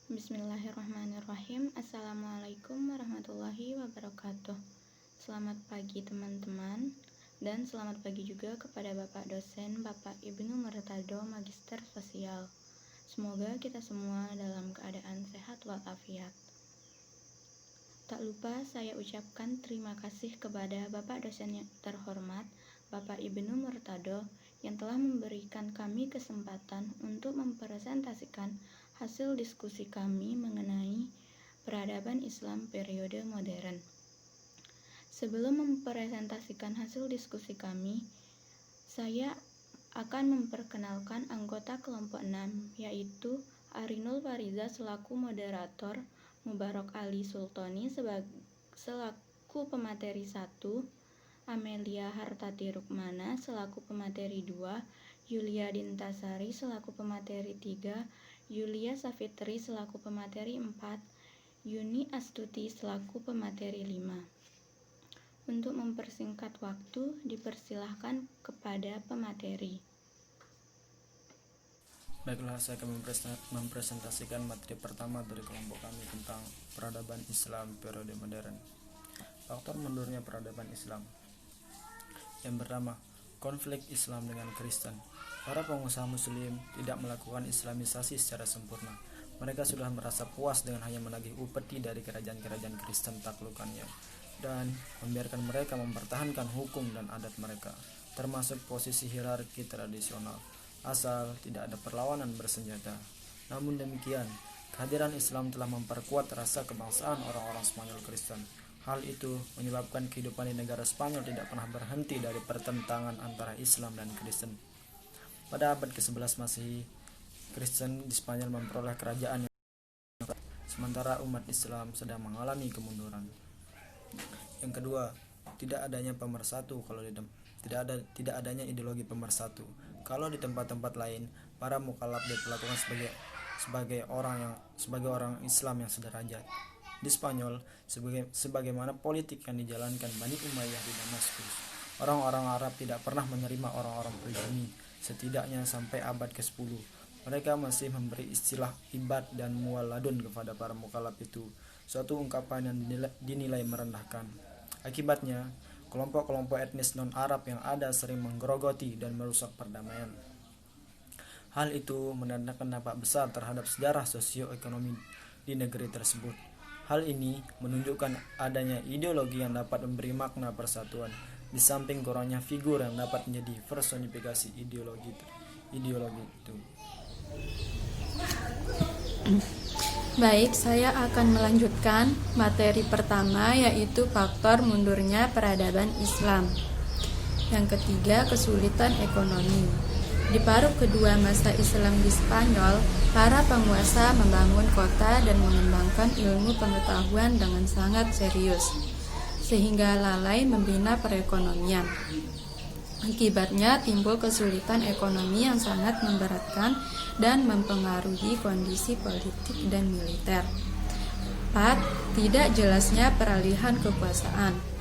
Bismillahirrahmanirrahim. Assalamualaikum warahmatullahi wabarakatuh. Selamat pagi teman-teman, dan selamat pagi juga kepada Bapak dosen Bapak Ibnu Murtado Magister Sosial. Semoga kita semua dalam keadaan sehat walafiat. Tak lupa saya ucapkan terima kasih kepada Bapak dosen yang terhormat Bapak Ibnu Murtado yang telah memberikan kami kesempatan untuk mempresentasikan hasil diskusi kami mengenai peradaban Islam periode modern. Sebelum mempresentasikan hasil diskusi kami, saya akan memperkenalkan anggota kelompok 6, yaitu Arinul Fariza selaku moderator, Mubarak Ali Sultoni selaku pemateri 1, Amelia Hartati Rukmana selaku pemateri 2, Yulia Dintasari selaku pemateri 3, Yulia Safitri selaku pemateri 4, Yuni Astuti selaku pemateri 5. Untuk mempersingkat waktu, dipersilahkan kepada pemateri. Baiklah, saya akan mempresentasikan materi pertama dari kelompok kami tentang peradaban Islam periode modern. Faktor mundurnya peradaban Islam. Yang pertama, konflik Islam dengan Kristen. Para pengusaha Muslim tidak melakukan Islamisasi secara sempurna. Mereka sudah merasa puas dengan hanya menagih upeti dari kerajaan-kerajaan Kristen taklukannya dan membiarkan mereka mempertahankan hukum dan adat mereka, termasuk posisi hierarki tradisional, asal tidak ada perlawanan bersenjata. Namun demikian, kehadiran Islam telah memperkuat rasa kebangsaan orang-orang Spanyol Kristen. Hal itu menyebabkan kehidupan di negara Spanyol tidak pernah berhenti dari pertentangan antara Islam dan Kristen. Pada abad ke-11 Masehi, Kristen di Spanyol memperoleh kerajaan yang sementara umat Islam sedang mengalami kemunduran. Yang kedua, tidak adanya pemersatu tidak adanya ideologi pemersatu. Kalau di tempat-tempat lain, para mukallaf diperlakukan sebagai orang Islam yang sederajat. Di Spanyol, sebagaimana politik yang dijalankan Bani Umayyah di Damaskus, orang-orang Arab tidak pernah menerima orang-orang pribumi, setidaknya sampai abad ke-10. Mereka masih memberi istilah ibad dan muwaladun kepada para mukallaf itu, suatu ungkapan yang dinilai merendahkan. Akibatnya, kelompok-kelompok etnis non-Arab yang ada sering menggerogoti dan merusak perdamaian. Hal itu menandakan dampak besar terhadap sejarah sosioekonomi di negeri tersebut. Hal ini menunjukkan adanya ideologi yang dapat memberi makna persatuan, di samping kurangnya figur yang dapat menjadi personifikasi ideologi itu. Baik, saya akan melanjutkan materi pertama, yaitu faktor mundurnya peradaban Islam. Yang ketiga, kesulitan ekonomi. Di paruh kedua masa Islam di Spanyol, para penguasa membangun kota dan mengembangkan ilmu pengetahuan dengan sangat serius, sehingga lalai membina perekonomian. Akibatnya timbul kesulitan ekonomi yang sangat memberatkan dan mempengaruhi kondisi politik dan militer. 4. Tidak jelasnya peralihan kekuasaan.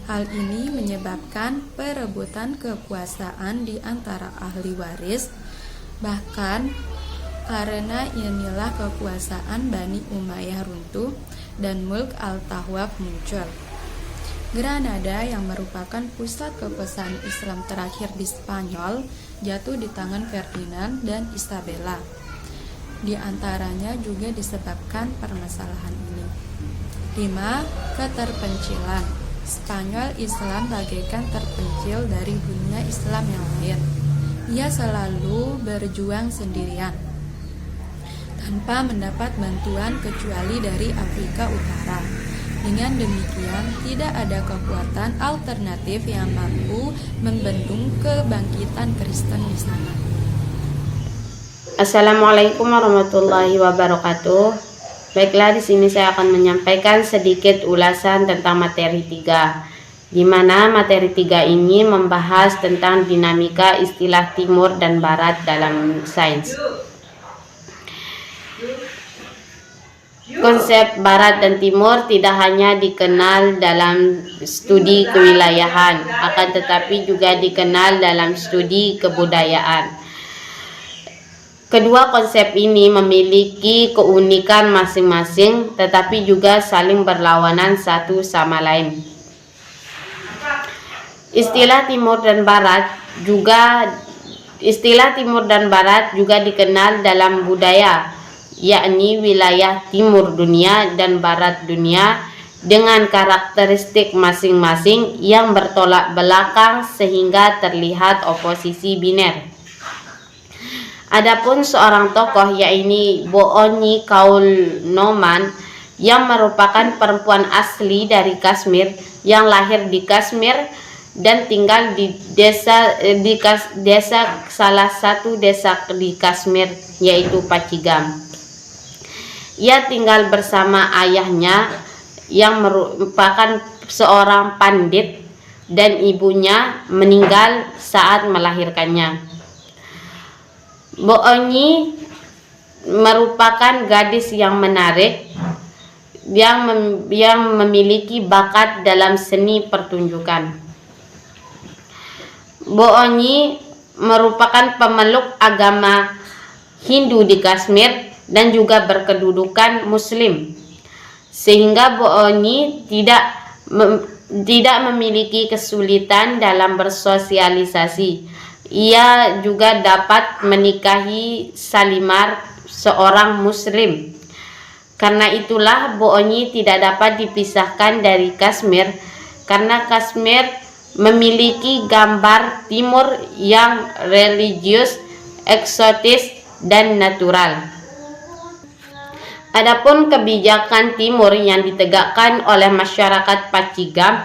Hal ini menyebabkan perebutan kekuasaan di antara ahli waris, bahkan karena inilah kekuasaan Bani Umayyah runtuh dan Mulk al-Tahwaf muncul. Granada yang merupakan pusat kekuasaan Islam terakhir di Spanyol jatuh di tangan Ferdinand dan Isabella. Di antaranya juga disebabkan permasalahan ini. 5. Keterpencilan. Spanyol Islam bagaikan terpencil dari dunia Islam yang lain. Ia selalu berjuang sendirian, tanpa mendapat bantuan kecuali dari Afrika Utara. Dengan demikian, tidak ada kekuatan alternatif yang mampu membendung kebangkitan Kristen di sana. Assalamualaikum warahmatullahi wabarakatuh. Baiklah, di sini saya akan menyampaikan sedikit ulasan tentang materi 3, di mana materi 3 ini membahas tentang dinamika istilah Timur dan Barat dalam sains. Konsep Barat dan Timur tidak hanya dikenal dalam studi kewilayahan, akan tetapi juga dikenal dalam studi kebudayaan. Kedua konsep ini memiliki keunikan masing-masing, tetapi juga saling berlawanan satu sama lain. Istilah Timur dan Barat juga dikenal dalam budaya, yakni wilayah timur dunia dan barat dunia dengan karakteristik masing-masing yang bertolak belakang sehingga terlihat oposisi biner. Adapun seorang tokoh, yakni Bo-Onyi Kaul-Noman, yang merupakan perempuan asli dari Kashmir yang lahir di Kashmir dan tinggal di salah satu desa di Kashmir, yaitu Pachigam. Ia tinggal bersama ayahnya yang merupakan seorang pandit dan ibunya meninggal saat melahirkannya. Bo-Onyi merupakan gadis yang menarik yang memiliki bakat dalam seni pertunjukan. Bo-Onyi merupakan pemeluk agama Hindu di Kashmir dan juga berkedudukan Muslim, sehingga Bo-Onyi tidak memiliki kesulitan dalam bersosialisasi. Ia juga dapat menikahi Salimar, seorang Muslim. Karena itulah Bo-Onyi tidak dapat dipisahkan dari Kashmir, karena Kashmir memiliki gambar timur yang religius, eksotis, dan natural. Adapun kebijakan timur yang ditegakkan oleh masyarakat Pachigam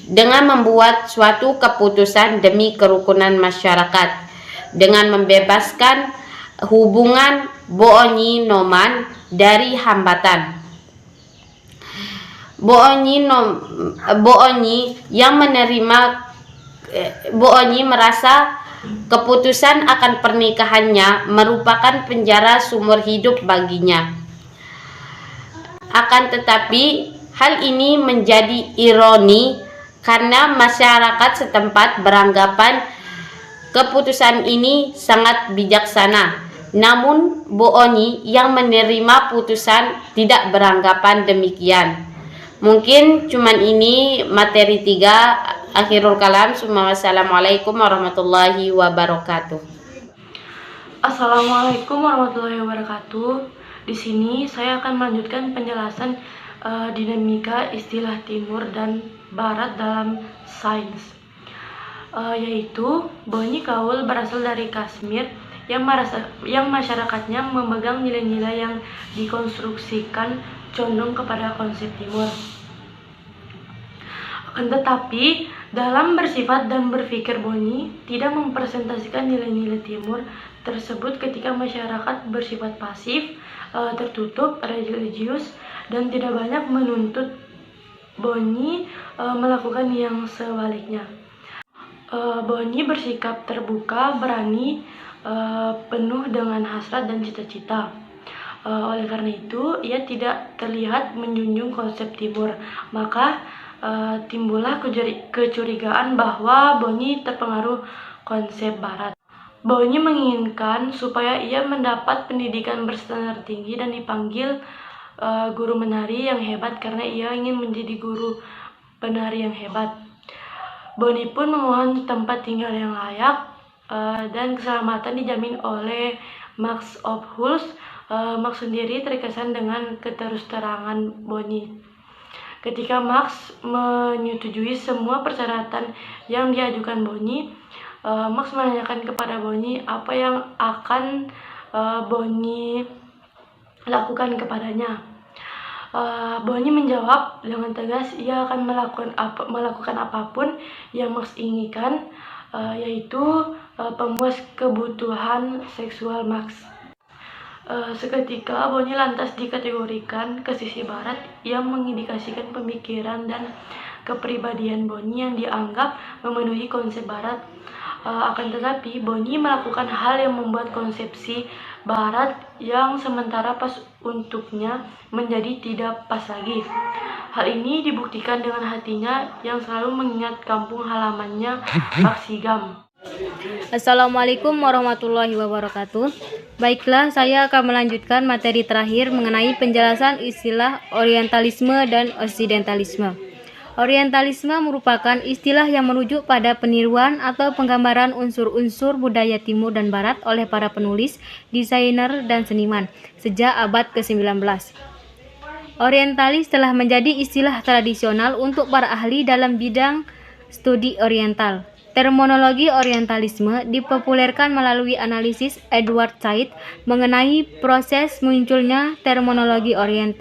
dengan membuat suatu keputusan demi kerukunan masyarakat, dengan membebaskan hubungan Bo-Onyi Noman dari hambatan. Bo-Onyi merasa keputusan akan pernikahannya merupakan penjara seumur hidup baginya. Akan tetapi hal ini menjadi ironi karena masyarakat setempat beranggapan keputusan ini sangat bijaksana. Namun Bo-Onyi yang menerima putusan tidak beranggapan demikian. Mungkin cuman ini materi 3. Akhirul kalam. Wassalamualaikum warahmatullahi wabarakatuh. Assalamualaikum warahmatullahi wabarakatuh. Di sini saya akan melanjutkan penjelasan dinamika istilah timur dan barat dalam sains, yaitu Bo-Onyi Kaul berasal dari Kashmir yang masyarakatnya memegang nilai-nilai yang dikonstruksikan condong kepada konsep timur. Akan tetapi dalam bersifat dan berpikir Bo-Onyi tidak mempresentasikan nilai-nilai timur tersebut ketika masyarakat bersifat pasif, tertutup, religius, dan tidak banyak menuntut Bo-Onyi melakukan yang sebaliknya. Bo-Onyi bersikap terbuka, berani, penuh dengan hasrat dan cita-cita. Oleh karena itu, ia tidak terlihat menjunjung konsep timur. Maka timbullah kecurigaan bahwa Bo-Onyi terpengaruh konsep barat. Bo-Onyi menginginkan supaya ia mendapat pendidikan berstandar tinggi dan dipanggil guru menari yang hebat karena ia ingin menjadi guru penari yang hebat. Bo-Onyi pun memohon tempat tinggal yang layak dan keselamatan dijamin oleh Max of Hulst. Max sendiri terkesan dengan keterus-terangan Bo-Onyi. Ketika Max menyetujui semua persyaratan yang diajukan Bo-Onyi, Max menanyakan kepada Bo-Onyi apa yang akan Bo-Onyi lakukan kepadanya. Bo-Onyi menjawab dengan tegas ia akan melakukan apapun yang Max inginkan, yaitu pemuas kebutuhan seksual Max. Seketika Bo-Onyi lantas dikategorikan ke sisi barat yang mengindikasikan pemikiran dan kepribadian Bo-Onyi yang dianggap memenuhi konsep barat. Akan tetapi Bo-Onyi melakukan hal yang membuat konsepsi barat yang sementara pas untuknya menjadi tidak pas lagi. Hal ini dibuktikan dengan hatinya yang selalu mengingat kampung halamannya Pachigam. Assalamualaikum warahmatullahi wabarakatuh. Baiklah, saya akan melanjutkan materi terakhir mengenai penjelasan istilah Orientalisme dan Oksidentalisme. Orientalisme merupakan istilah yang merujuk pada peniruan atau penggambaran unsur-unsur budaya Timur dan Barat oleh para penulis, desainer, dan seniman sejak abad ke-19. Orientalis telah menjadi istilah tradisional untuk para ahli dalam bidang studi oriental. Terminologi orientalisme dipopulerkan melalui analisis Edward Said mengenai proses munculnya terminologi orient,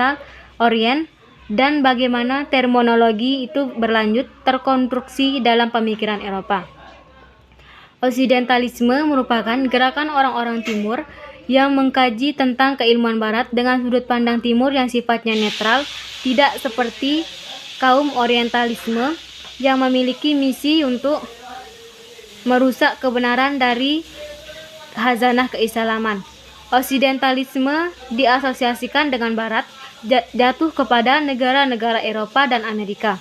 dan bagaimana terminologi itu berlanjut terkonstruksi dalam pemikiran Eropa. Oksidentalisme merupakan gerakan orang-orang Timur yang mengkaji tentang keilmuan Barat dengan sudut pandang Timur yang sifatnya netral, tidak seperti kaum Orientalisme yang memiliki misi untuk merusak kebenaran dari khazanah keislaman. Oksidentalisme diasosiasikan dengan Barat, jatuh kepada negara-negara Eropa dan Amerika.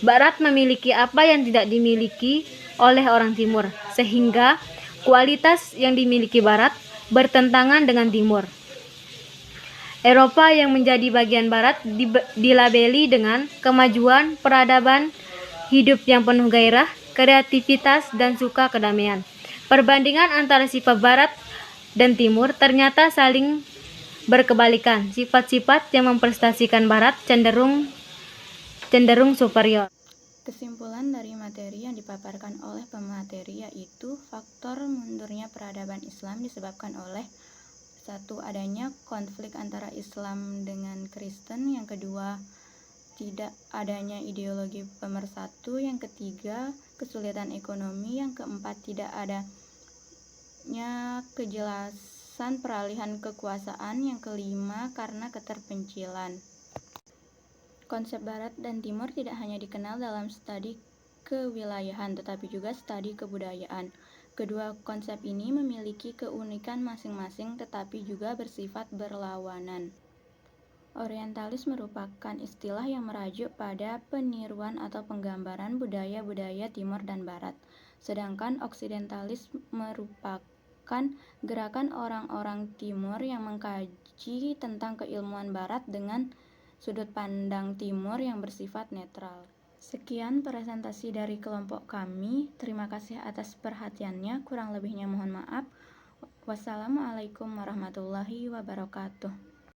Barat memiliki apa yang tidak dimiliki oleh orang Timur, sehingga kualitas yang dimiliki Barat bertentangan dengan Timur. Eropa yang menjadi bagian Barat dilabeli dengan kemajuan, peradaban, hidup yang penuh gairah, kreativitas, dan suka kedamaian. Perbandingan antara sifat Barat dan Timur ternyata saling berkebalikan. Sifat-sifat yang memprestasikan Barat cenderung superior. Kesimpulan dari materi yang dipaparkan oleh pemateri yaitu faktor mundurnya peradaban Islam disebabkan oleh 1. Adanya konflik antara Islam dengan Kristen. Yang kedua, tidak adanya ideologi pemersatu. Yang ketiga, kesulitan ekonomi. Yang keempat, tidak adanya kejelasan peralihan kekuasaan. Yang kelima, karena keterpencilan. Konsep Barat dan Timur tidak hanya dikenal dalam studi kewilayahan, tetapi juga studi kebudayaan. Kedua konsep ini memiliki keunikan masing-masing, tetapi juga bersifat berlawanan. Orientalis merupakan istilah yang merajuk pada peniruan atau penggambaran budaya-budaya Timur dan Barat. Sedangkan oksidentalis merupakan gerakan orang-orang Timur yang mengkaji tentang keilmuan Barat dengan sudut pandang Timur yang bersifat netral. Sekian presentasi dari kelompok kami. Terima kasih atas perhatiannya. Kurang lebihnya mohon maaf. Wassalamualaikum warahmatullahi wabarakatuh.